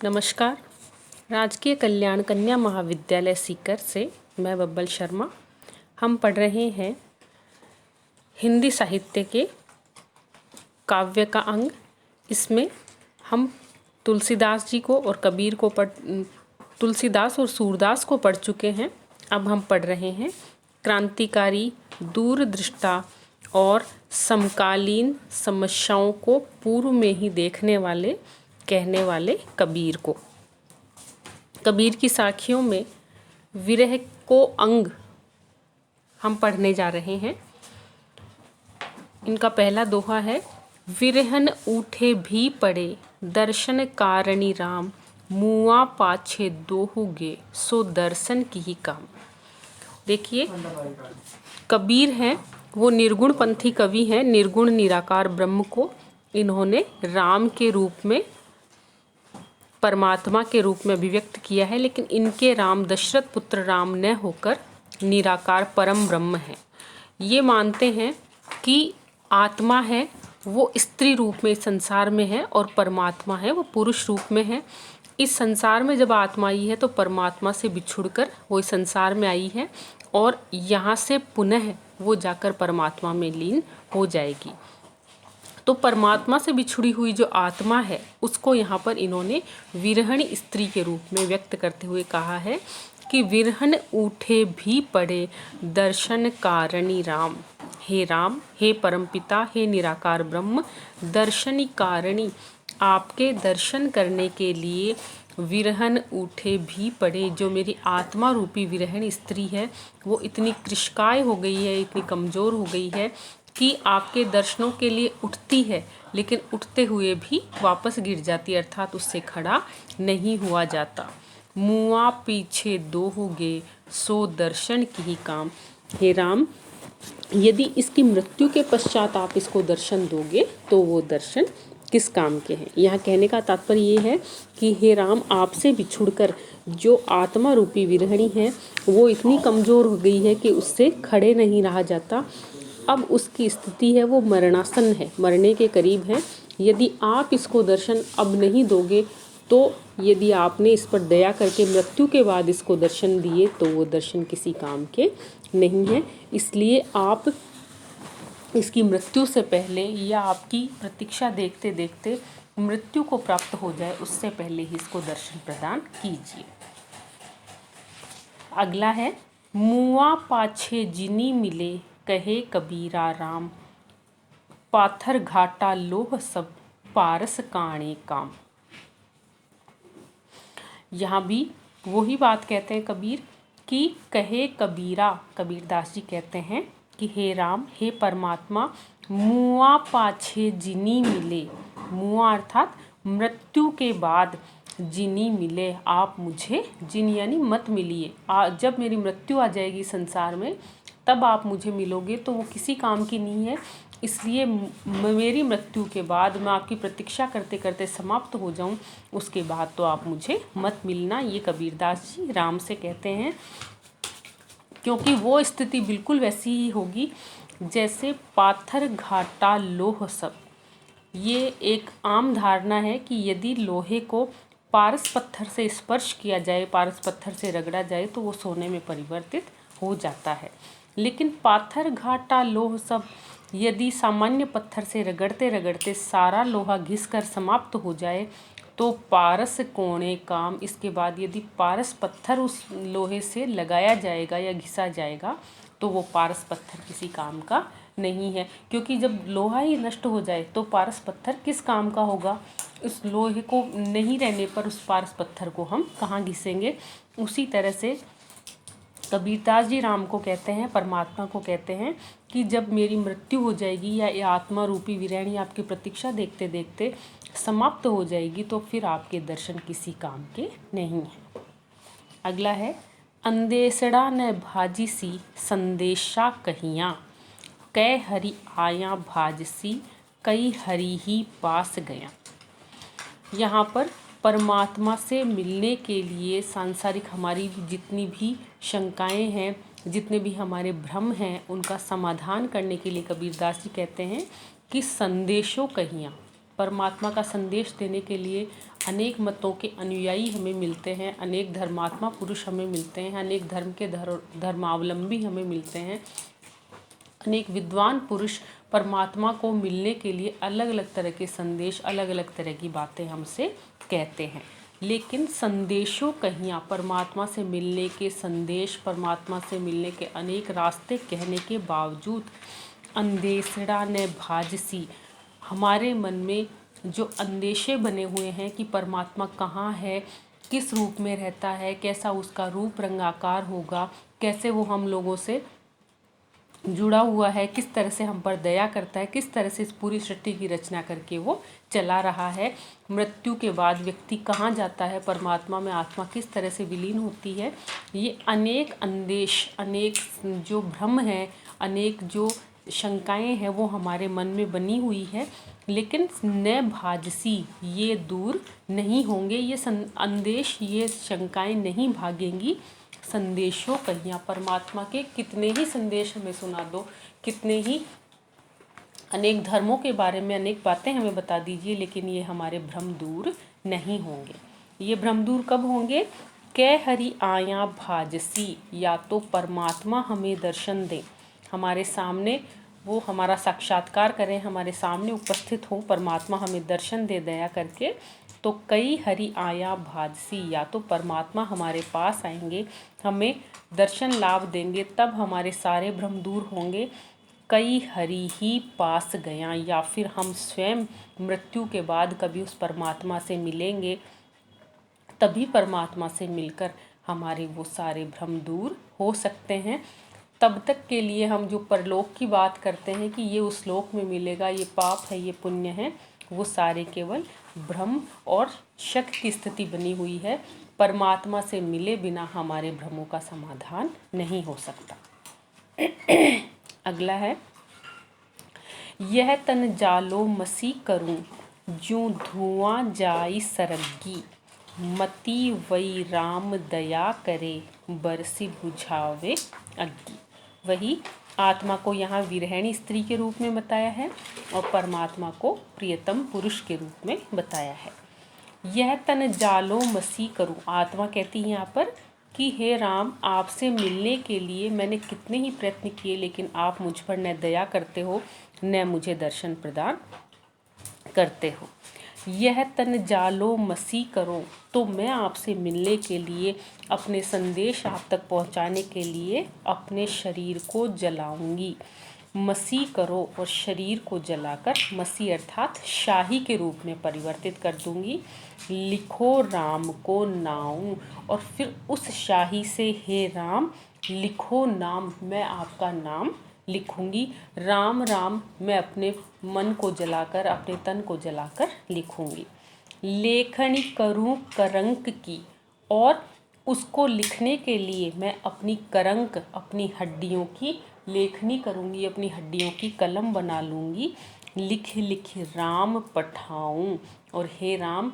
नमस्कार। राजकीय कल्याण कन्या महाविद्यालय सीकर से मैं बब्बल शर्मा। हम पढ़ रहे हैं हिंदी साहित्य के काव्य का अंग। इसमें हम तुलसीदास जी को और कबीर को तुलसीदास और सूरदास को पढ़ चुके हैं। अब हम पढ़ रहे हैं क्रांतिकारी, दूरदृष्टा और समकालीन समस्याओं को पूर्व में ही देखने वाले कहने वाले कबीर को। कबीर की साखियों में विरह को अंग हम पढ़ने जा रहे हैं। इनका पहला दोहा है, विरहन ऊठे भी पड़े दर्शन कारणी राम, मुआ पाछे दोहुगे सो दर्शन की ही काम। देखिए, कबीर हैं वो निर्गुण पंथी कवि हैं। निर्गुण निराकार ब्रह्म को इन्होंने राम के रूप में, परमात्मा के रूप में अभिव्यक्त किया है, लेकिन इनके राम दशरथ पुत्र राम न होकर निराकार परम ब्रह्म है। ये मानते हैं कि आत्मा है वो स्त्री रूप में इस संसार में है और परमात्मा है वो पुरुष रूप में है। इस संसार में जब आत्मा आई है तो परमात्मा से बिछुड़कर वो इस संसार में आई है और यहाँ से पुनः वो जाकर परमात्मा में लीन हो जाएगी। तो परमात्मा से बिछुड़ी हुई जो आत्मा है उसको यहाँ पर इन्होंने विरहणी स्त्री के रूप में व्यक्त करते हुए कहा है कि विरहन ऊठे भी पड़े दर्शन कारणी राम। हे राम, हे परमपिता, हे निराकार ब्रह्म, दर्शनी कारणी, आपके दर्शन करने के लिए विरहन उठे भी पड़े। जो मेरी आत्मा रूपी विरहण स्त्री है वो इतनी कृशकाय हो गई है, इतनी कमज़ोर हो गई है कि आपके दर्शनों के लिए उठती है, लेकिन उठते हुए भी वापस गिर जाती, अर्थात उससे खड़ा नहीं हुआ जाता। मुआ पीछे दोहुगे सो दर्शन की ही काम। हे राम, यदि इसकी मृत्यु के पश्चात आप इसको दर्शन दोगे तो वो दर्शन किस काम के हैं। यहाँ कहने का तात्पर्य ये है कि हे राम, आपसे बिछुड़कर जो आत्मा रूपी विरहणी है वो इतनी कमज़ोर हो गई है कि उससे खड़े नहीं रहा जाता। अब उसकी स्थिति है वो मरणासन है, मरने के करीब है। यदि आप इसको दर्शन अब नहीं दोगे तो यदि आपने इस पर दया करके मृत्यु के बाद इसको दर्शन दिए तो वो दर्शन किसी काम के नहीं है। इसलिए आप इसकी मृत्यु से पहले या आपकी प्रतीक्षा देखते देखते मृत्यु को प्राप्त हो जाए उससे पहले ही इसको दर्शन प्रदान कीजिए। अगला है, मुआ पाछे जिनी मिले कहे कबीरा राम, पाथर घाटा लोह सब पारस काणे काम। यहाँ भी वही बात कहते हैं कबीर कि कहे कबीरा, कबीरदास जी कहते हैं कि हे राम, हे परमात्मा, मुआ पाछे जिनी मिले, मुआ अर्थात मृत्यु के बाद, जिनी मिले, आप मुझे, जिन यानी मत मिलिए। जब मेरी मृत्यु आ जाएगी संसार में तब आप मुझे मिलोगे तो वो किसी काम की नहीं है। इसलिए मेरी मृत्यु के बाद मैं आपकी प्रतीक्षा करते करते समाप्त हो जाऊं, उसके बाद तो आप मुझे मत मिलना। ये कबीरदास जी राम से कहते हैं, क्योंकि वो स्थिति बिल्कुल वैसी ही होगी जैसे पाथर घाटा लोह सब। ये एक आम धारणा है कि यदि लोहे को पारस पत्थर से स्पर्श किया जाए, पारस पत्थर से रगड़ा जाए तो वो सोने में परिवर्तित हो जाता है। लेकिन पाथर घाटा लोह सब, यदि सामान्य पत्थर से रगड़ते रगड़ते सारा लोहा घिसकर समाप्त हो जाए तो पारस कोणे काम। इसके बाद यदि पारस पत्थर उस लोहे से लगाया जाएगा या घिसा जाएगा तो वो पारस पत्थर किसी काम का नहीं है, क्योंकि जब लोहा ही नष्ट हो जाए तो पारस पत्थर किस काम का होगा। उस लोहे को नहीं रहने पर उस पारस पत्थर को हम कहाँ घिसेंगे। उसी तरह से कबीरदास जी राम को कहते हैं, परमात्मा को कहते हैं कि जब मेरी मृत्यु हो जाएगी या ये आत्मा रूपी विरहणी आपकी प्रतीक्षा देखते देखते समाप्त हो जाएगी तो फिर आपके दर्शन किसी काम के नहीं हैं। अगला है, अंदेसड़ा न भाजी सी संदेशा कहियाँ, कै हरि आया भाजसी कई हरि ही पास गया। यहाँ पर परमात्मा से मिलने के लिए सांसारिक हमारी जितनी भी शंकाएं हैं, जितने भी हमारे भ्रम हैं, उनका समाधान करने के लिए कबीरदास जी कहते हैं कि संदेशों कहियाँ, परमात्मा का संदेश देने के लिए अनेक मतों के अनुयायी हमें मिलते हैं, अनेक धर्मात्मा पुरुष हमें मिलते हैं, अनेक धर्म के धर्मावलंबी हमें मिलते हैं, अनेक विद्वान पुरुष परमात्मा को मिलने के लिए अलग अलग तरह के संदेश, अलग अलग तरह की बातें हमसे कहते हैं। लेकिन संदेशों कहियाँ, परमात्मा से मिलने के संदेश, परमात्मा से मिलने के अनेक रास्ते कहने के बावजूद अंदेशड़ा ने भाजसी, हमारे मन में जो अंदेशे बने हुए हैं कि परमात्मा कहाँ है, किस रूप में रहता है, कैसा उसका रूप रंग आकार होगा, कैसे वो हम लोगों से जुड़ा हुआ है, किस तरह से हम पर दया करता है, किस तरह से इस पूरी सृष्टि की रचना करके वो चला रहा है, मृत्यु के बाद व्यक्ति कहाँ जाता है, परमात्मा में आत्मा किस तरह से विलीन होती है, ये अनेक अंदेश, अनेक जो भ्रम है, अनेक जो शंकाएं हैं वो हमारे मन में बनी हुई है। लेकिन न भाजसी, ये दूर नहीं होंगे, ये अंदेश, ये शंकाएं नहीं भागेंगी। संदेशों कहियाँ, परमात्मा के कितने ही संदेश हमें सुना दो, कितने ही अनेक धर्मों के बारे में अनेक बातें हमें बता दीजिए, लेकिन ये हमारे भ्रम दूर नहीं होंगे। ये भ्रम दूर कब होंगे? कै हरि आया भाजसी, या तो परमात्मा हमें दर्शन दें, हमारे सामने वो हमारा साक्षात्कार करें, हमारे सामने उपस्थित हो, परमात्मा हमें दर्शन दे दया करके, तो कई हरि आया भाजसी, या तो परमात्मा हमारे पास आएंगे, हमें दर्शन लाभ देंगे, तब हमारे सारे भ्रम दूर होंगे। कई हरि ही पास गया, या फिर हम स्वयं मृत्यु के बाद कभी उस परमात्मा से मिलेंगे, तभी परमात्मा से मिलकर हमारे वो सारे भ्रम दूर हो सकते हैं। तब तक के लिए हम जो परलोक की बात करते हैं कि ये उस लोक में मिलेगा, ये पाप है, ये पुण्य है, वो सारे केवल भ्रम और शक की स्थिति बनी हुई है। परमात्मा से मिले बिना हमारे भ्रमों का समाधान नहीं हो सकता। अगला है, यह तन जालो मसी करूं, ज्यों धुआं जाई सरगी, मति वही राम दया करे, बरसी बुझावे अग्गी। वही आत्मा को यहाँ विरहिणी स्त्री के रूप में बताया है और परमात्मा को प्रियतम पुरुष के रूप में बताया है। यह तन जालो मसी करूं, आत्मा कहती है यहाँ पर कि हे राम, आपसे मिलने के लिए मैंने कितने ही प्रयत्न किए, लेकिन आप मुझ पर न दया करते हो, न मुझे दर्शन प्रदान करते हो। यह तन जालो मसी करो, तो मैं आपसे मिलने के लिए, अपने संदेश आप तक पहुंचाने के लिए अपने शरीर को जलाऊंगी। मसी करो, और शरीर को जलाकर, मसी अर्थात शाही के रूप में परिवर्तित कर दूंगी। लिखो राम को नाऊं, और फिर उस शाही से हे राम लिखो नाम, मैं आपका नाम लिखूंगी। राम राम मैं अपने मन को जलाकर, अपने तन को जलाकर लिखूंगी। लेखनी करूं करंक की, और उसको लिखने के लिए मैं अपनी करंक, अपनी हड्डियों की लेखनी करूंगी, अपनी हड्डियों की कलम बना लूंगी। लिख लिख राम पठाऊं, और हे राम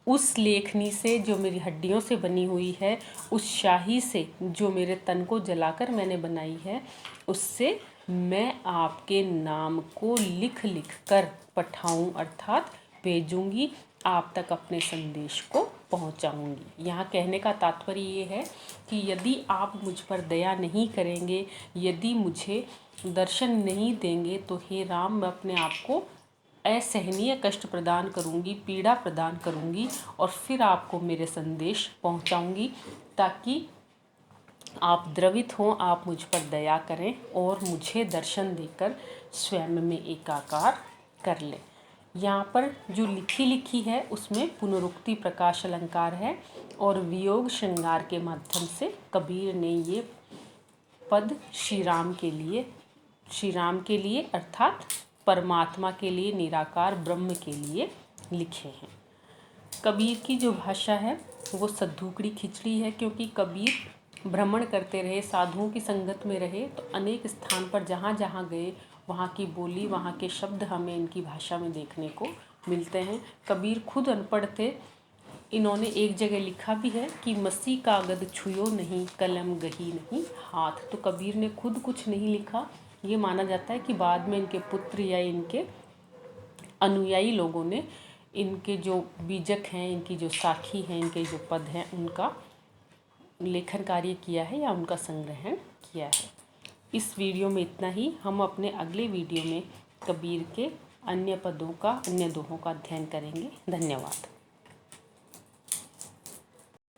उस लेखनी से जो मेरी हड्डियों से बनी हुई है, उस शाही से जो मेरे तन को जलाकर मैंने बनाई है, उससे मैं आपके नाम को लिख लिख कर पठाऊं, अर्थात भेजूंगी, आप तक अपने संदेश को पहुंचाऊंगी। यहाँ कहने का तात्पर्य ये है कि यदि आप मुझ पर दया नहीं करेंगे, यदि मुझे दर्शन नहीं देंगे, तो हे राम मैं अपने आप को असहनीय कष्ट प्रदान करूंगी, पीड़ा प्रदान करूंगी, और फिर आपको मेरे संदेश पहुंचाऊंगी, ताकि आप द्रवित हों, आप मुझ पर दया करें और मुझे दर्शन देकर स्वयं में एकाकार कर लें। यहाँ पर जो लिखी है उसमें पुनरुक्ति प्रकाश अलंकार है, और वियोग श्रृंगार के माध्यम से कबीर ने ये पद श्री राम के लिए अर्थात परमात्मा के लिए, निराकार ब्रह्म के लिए लिखे हैं। कबीर की जो भाषा है वो सद्धूकड़ी खिचड़ी है, क्योंकि कबीर भ्रमण करते रहे, साधुओं की संगत में रहे, तो अनेक स्थान पर जहाँ जहाँ गए वहाँ की बोली, वहाँ के शब्द हमें इनकी भाषा में देखने को मिलते हैं। कबीर खुद अनपढ़ थे। इन्होंने एक जगह लिखा भी है कि मसी कागद छुयो नहीं, कलम गही नहीं हाथ। तो कबीर ने खुद कुछ नहीं लिखा, ये माना जाता है कि बाद में इनके पुत्र या इनके अनुयायी लोगों ने इनके जो बीजक हैं, इनकी जो साखी हैं, इनके जो पद हैं, उनका लेखन कार्य किया है या उनका संग्रहण किया है। इस वीडियो में इतना ही। हम अपने अगले वीडियो में कबीर के अन्य पदों का, अन्य दोहों का अध्ययन करेंगे। धन्यवाद।